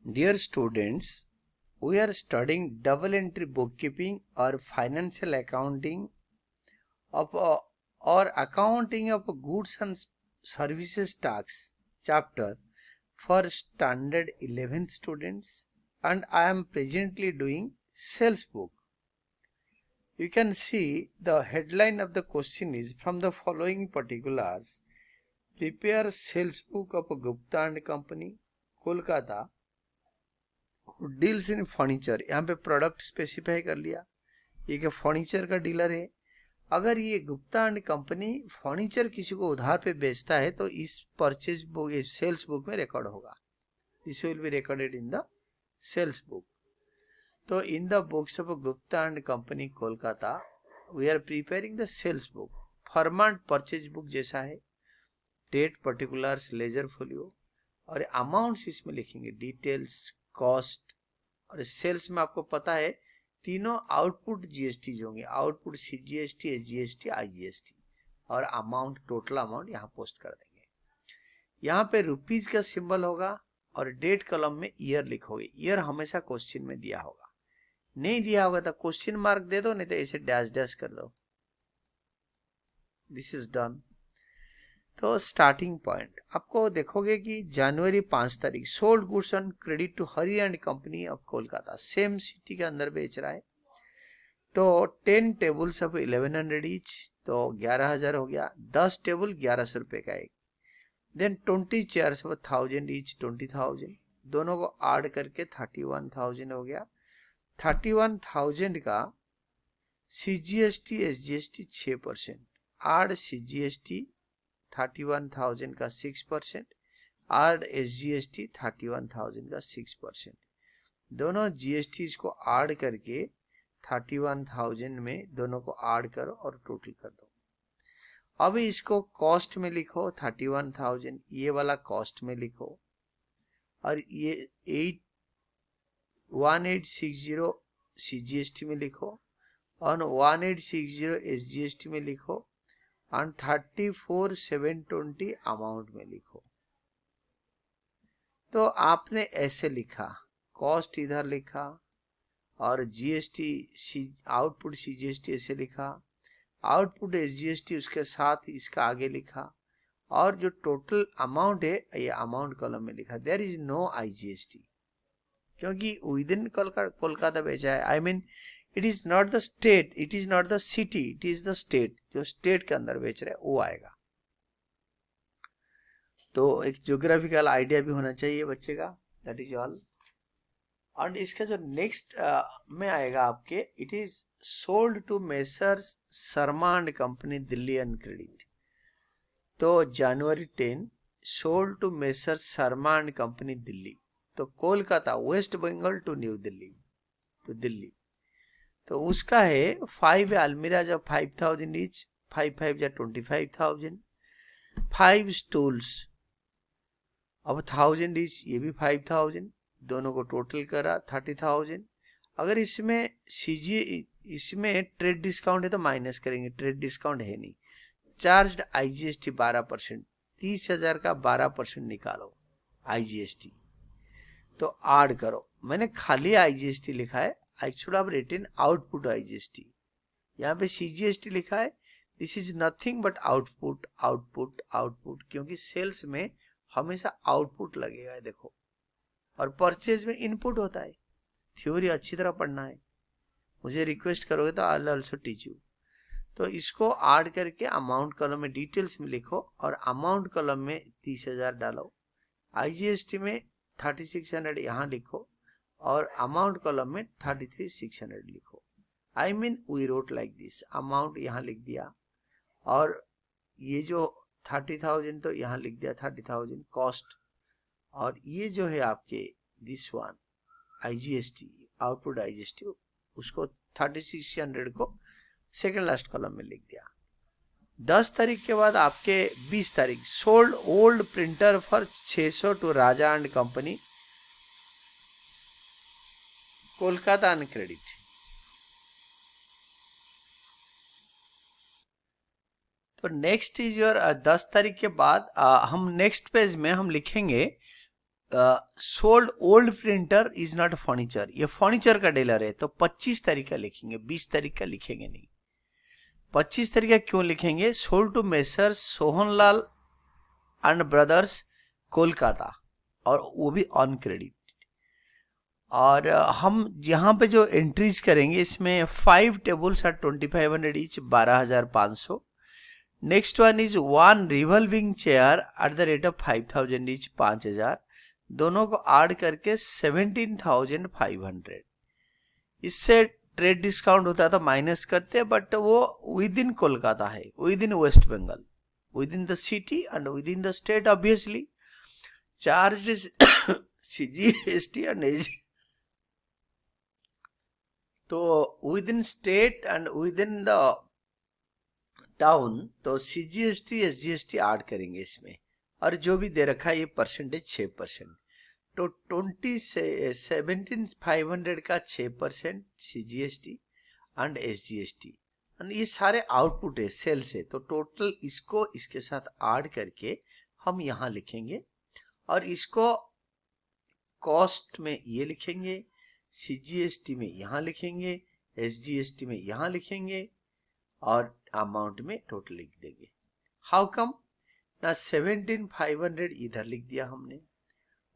Dear students, we are studying double entry bookkeeping or financial accounting of or accounting of goods and services tax chapter for standard 11th students, and I am presently doing sales book. You can see the headline of the question is from the following particulars. Prepare sales book of Gupta and Company, Kolkata, deals in furniture. यहाँ पे product specify कर लिया, ये furniture का dealer है। अगर ये Gupta and company furniture किसी को उधार पे बेचता है तो इस परचेज बुक, सेल्स बुक में रिकॉर्ड होगा। This will be recorded in the sales book. तो in the books of Gupta and company Kolkata we are preparing the sales book. Format purchase book जैसा है, डेट, पर्टिकुलर्स, लेजर फोलियो और amounts इसमें लिखेंगे, details, cost. और sales में आपको पता है तीनों आउटपुट जीएसटी होंगे, आउटपुट सीजीएसटी, एसजीएसटी, आईजीएसटी, और अमाउंट, टोटल अमाउंट यहाँ पोस्ट कर देंगे। यहाँ पे रुपीज का सिंबल होगा और डेट कॉलम में ईयर लिखोगे। ईयर हमेशा क्वेश्चन में दिया होगा, नहीं दिया होगा तो क्वेश्चन मार्क दे दो, नहीं तो ऐसे डैश डैश कर दो। This is done. तो स्टार्टिंग पॉइंट आपको देखोगे कि जनवरी 5 तारीख sold goods on credit to Hari and company of Kolkata, same city के अंदर बेच रहा है। तो 10 टेबल्स ऑफ 1100 ईच, तो 11,000 हो गया। 10 टेबल 1100 रुपए का एक। देन 20 चेयर्स ऑफ 1000 ईच, 20,000, दोनों को ऐड करके 31,000 हो गया। 31,000 का सीजीएसटी एसजीएसटी 6%, आड सीजीएसटी 31,000 का 6%, आड एसजीएसटी 31,000 का 6%। दोनों जीएसटी को ऐड करके 31,000 में दोनों को ऐड करो और टोटल कर दो। अब इसको कॉस्ट में लिखो 31,000, ये वाला कॉस्ट में लिखो, और ये 1860 सीजीएसटी में लिखो और 1860 एसजीएसटी में लिखो और 34,720 अमाउंट में लिखो। तो आपने ऐसे लिखा, कॉस्ट इधर लिखा और जीएसटी आउटपुट सीजीएसटी ऐसे लिखा, आउटपुट एसजीएसटी उसके साथ इसका आगे लिखा, और जो टोटल अमाउंट है ये अमाउंट कॉलम में लिखा। देयर इज नो आईजीएसटी, क्योंकि विद इन कोलकाता बेचा है। I mean it is not the state, it is not the city, it is the state. जो स्टेट के अंदर बेच रहे हैं वो आएगा। तो एक ज्योग्राफिकल आइडिया भी होना चाहिए बच्चे का, दैट इज ऑल। और इसका जो नेक्स्ट में आएगा आपके, it is sold to Messrs Sharma and company Delhi and credit. तो January 10 sold to Messrs Sharma and company Delhi, तो कोलकाता, वेस्ट बंगाल टू न्यू दिल्ली, टू दिल्ली। तो उसका है 5 अलमीरा जब 5,000 ईच, 5 या 25,000। 5 स्टूल्स अब 1,000 ईच, ये भी 5,000, दोनों को टोटल करा 30,000। अगर इसमें इसमें ट्रेड डिस्काउंट है तो माइनस करेंगे, ट्रेड डिस्काउंट है नहीं। चार्ज्ड आईजीएसटी 12%, 30,000 का 12% निकालो आईजीएसटी, तो ऐड करो। मैंने खाली आईजीएसटी लिखा है, I should have written output IGST. यहाँ पे सीजीएसटी लिखा है, this is nothing but output output output, क्योंकि सेल्स में हमेशा आउटपुट लगेगा, देखो। और परचेज में इनपुट होता है। थ्योरी अच्छी तरह पढ़ना है, मुझे रिक्वेस्ट करोगे तो I will also teach you. तो इसको ऐड करके अमाउंट कॉलम में डिटेल्स में लिखो और अमाउंट कॉलम में 30,000 डालो। आईजीएसटी में 3600 यहाँ लिखो और अमाउंट कॉलम में 33,600 लिखो। I mean we wrote like this, amount यहाँ लिख दिया और ये जो 30,000 तो यहाँ लिख दिया 30,000 कॉस्ट, और ये जो है आपके this one IGST, output IGST, उसको 3600 को सेकेंड लास्ट कॉलम में लिख दिया। 10 तारीख के बाद आपके 20 तारीख sold old printer for 600 to Raja and company Kolkata and credit. तो नेक्स्ट इज योर 10 तारीख के बाद हम नेक्स्ट पेज में हम लिखेंगे sold old printer is not furniture, ये फर्नीचर का डीलर है, तो 25 तारीख का लिखेंगे, 20 तारीख का लिखेंगे नहीं। 25 तारीख का क्यों लिखेंगे? Sold to messrs Sohanlal and brothers Kolkata, और वो भी ऑन क्रेडिट। और हम यहाँ पे जो एंट्रीज करेंगे इसमें 5 tables are 2500 each, 12,500। Next one is 1 revolving chair at the rate of 5,000 each, 5,000। दोनों को ऐड करके 17,500। इससे ट्रेड डिस्काउंट होता तो माइनस करते, बट वो विद इन कोलकाता है, within West Bengal, within the city and within the state obviously. Charge CGST and AG, तो within state and within the town, तो CGST SGST add करेंगे इसमें, और जो भी दे रखा है ये परसेंटेज 6%, तो 17,500 का 6% CGST एंड SGST, एंड ये सारे आउटपुट है, सेल्स है, तो टोटल इसको इसके साथ ऐड करके हम यहाँ लिखेंगे, और इसको कॉस्ट में ये लिखेंगे, CGST में यहाँ लिखेंगे, SGST में यहाँ लिखेंगे, और अमाउंट में टोटल लिख देंगे। हाउ कम ना, 17,500 इधर लिख दिया हमने,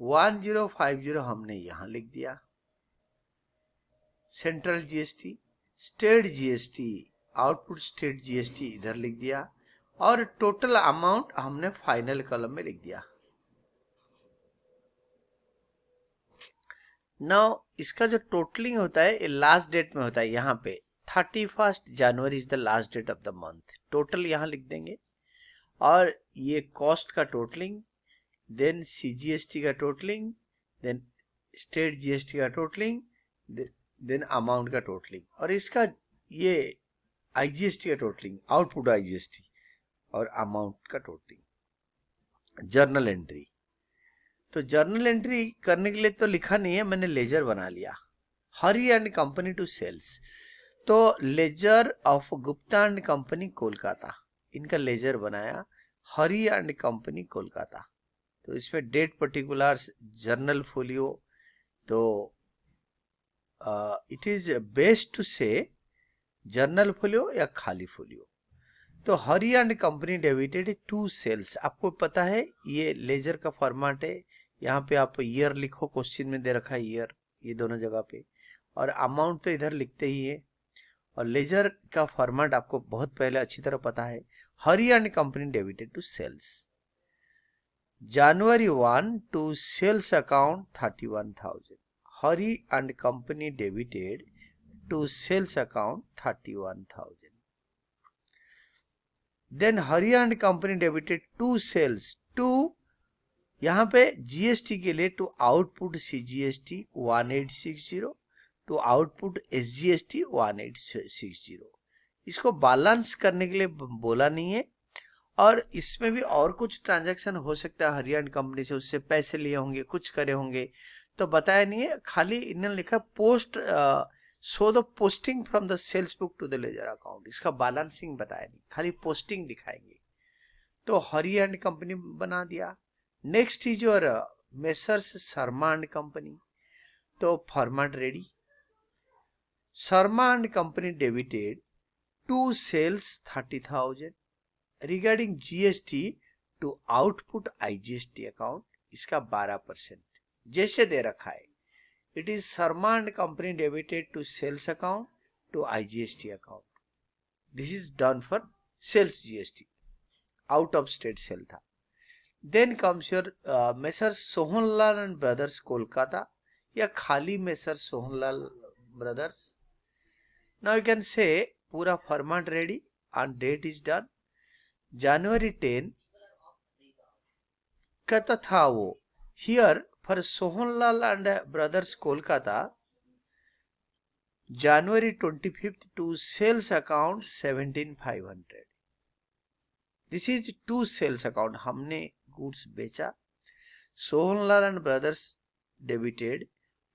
1050 हमने यहां लिख दिया, central GST, state GST, output state GST इधर लिख दिया, और टोटल अमाउंट हमने फाइनल कॉलम में लिख दिया। नाउ इसका जो टोटलिंग होता है लास्ट डेट में होता है, यहाँ पे 31 January is the last date of the month, total यहाँ लिख देंगे, और ये कॉस्ट का टोटलिंग, देन CGST का टोटलिंग, देन स्टेट GST का टोटलिंग, देन अमाउंट का टोटलिंग, और इसका ये IGST का टोटलिंग, आउटपुट IGST, और अमाउंट का टोटलिंग। जर्नल एंट्री, तो जर्नल एंट्री करने के लिए तो लिखा नहीं है, मैंने लेजर बना लिया। हरी एंड कंपनी टू सेल्स, तो laser of Gupta and company Kolkata, इनका लेजर बनाया, हरी एंड कंपनी कोलकाता। तो इसमें डेट पर्टिकुलर्स, जर्नल फोलियो, तो इट इज बेस्ट टू से जर्नल फोलियो या खाली फोलियो। तो हरी एंड कंपनी डेबिटेड 2 सेल्स, आपको पता है ये लेजर का फॉर्मेट है, यहाँ पे आप ईयर लिखो, क्वेश्चन में दे रखा है ईयर, ये दोनों जगह पे, और अमाउंट तो इधर लिखते ही है, और लेजर का फॉर्मेट आपको बहुत पहले अच्छी तरह पता है। Hari and company debited to sales, January 1 to sales account 31,000. Hari and company debited to sales account 31,000. Then Hari and company debited to sales to, यहाँ पे GST के लिए to output CGST 1860, to output SGST 1860। इसको balance करने के लिए बोला नहीं है, और इसमें भी और कुछ ट्रांजैक्शन हो सकता है हरियाणा कंपनी से, उससे पैसे लिए होंगे, कुछ करे होंगे, तो बताया नहीं है, खाली इन्होंने लिखा post show the posting from the sales book to the ledger account, इसका बैलेंसिंग बताया नहीं, खाली पोस्टिंग दिखाएंगे, तो हरियाणा कंपनी बना दिया। Next is your Messrs Sharma and company, तो format ready, Sharma and company debited to sales 30,000, regarding GST to output IGST account, इसका 12% जैसे दे रखा है, it is Sharma and company debited to sales account to IGST account, this is done for sales GST, out of state sale था। Then comes your Messrs Sohanlal and brothers Kolkata, या खाली Messrs Sohanlal brothers. Now you can say पूरा format ready and date is done, January 10 का तो था वो, here for Sohanlal and brothers Kolkata January 25 to sales account 17,500, this is to sales account, हमने goods बेचा, Sohanlal and brothers debited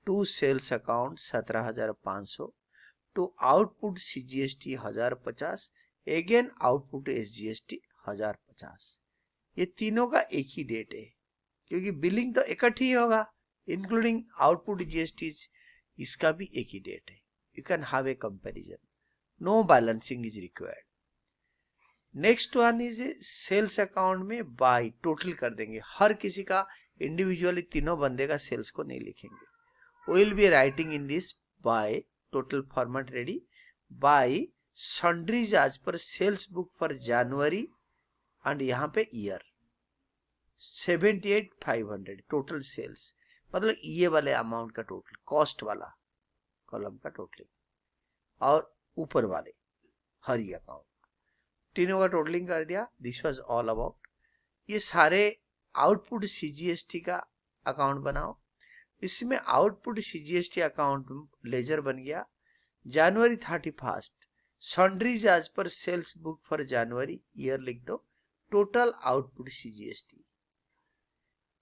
to sales account 17,500, to output CGST 1,050, again output SGST 1,050, ये तीनों का एक ही डेट है, क्योंकि बिलिंग तो इकट्ठी ही होगा, इंक्लूडिंग आउटपुट जीएसटी, इसका भी एक ही डेट है. You can have a comparison. No balancing is required. Next one is sales account में बाय टोटल कर देंगे. हर किसी का इंडिविजुअली तीनों बंदे का सेल्स को नहीं लिखेंगे. Will be writing in this by total format ready by sundries as per sales book for January and यहाँ पे ईयर 78,500 टोटल सेल्स, मतलब ये वाले अमाउंट का टोटल, कॉस्ट वाला कॉलम का टोटलिंग, और ऊपर वाले हरी अकाउंट, तीनों का टोटलिंग कर दिया. This was all about. ये सारे आउटपुट सीजीएसटी का अकाउंट बनाओ. इसमें आउटपुट सीजीएसटी अकाउंट लेजर बन गया. January 31 sundries as per sales book for January, year लिख दो. Total output CGST.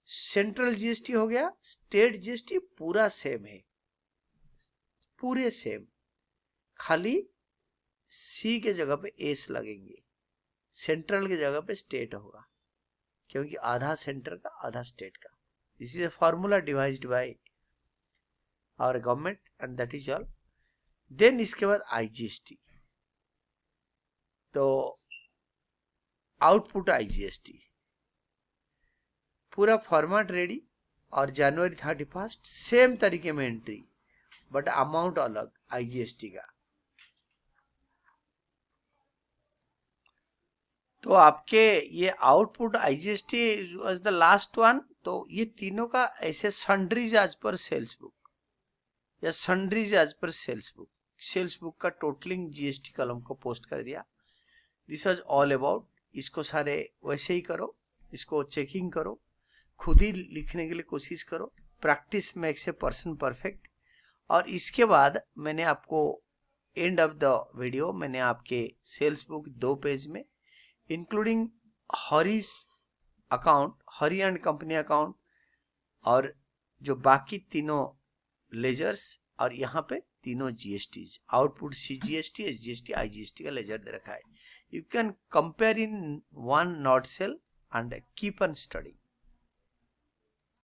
Central GST हो गया. स्टेट जीएसटी पूरा सेम है, पूरे सेम, खाली सी के जगह पे एस लगेंगे. सेंट्रल के जगह पे स्टेट होगा, क्योंकि आधा सेंटर का आधा स्टेट का. This is a formula devised by our government and that is all. Then इसके बाद आईजीएसटी. तो आउटपुट आईजीएसटी पूरा फॉर्मेट रेडी, और जनवरी 31 सेम तरीके में एंट्री, बट अमाउंट अलग आईजीएसटी का. तो आपके ये output IGST was the last one. तो ये तीनों का ऐसे sundries as per sales book या sundries as per sales book, sales book का टोटलिंग जीएसटी कॉलम को पोस्ट कर दिया. This was all about. इसको सारे वैसे ही करो, इसको चेकिंग करो, खुद ही लिखने के लिए कोशिश करो. Practice makes a person perfect. और इसके बाद मैंने आपको एंड ऑफ द वीडियो मैंने आपके सेल्स बुक 2 पेज में including Hari's account, Hari and company account, और जो बाकी तीनों लेजर्स, और यहाँ पे तीनों GST, output CGST, SGST, IGST का लेजर दे रखा है. You can compare in one note sale and keep on study.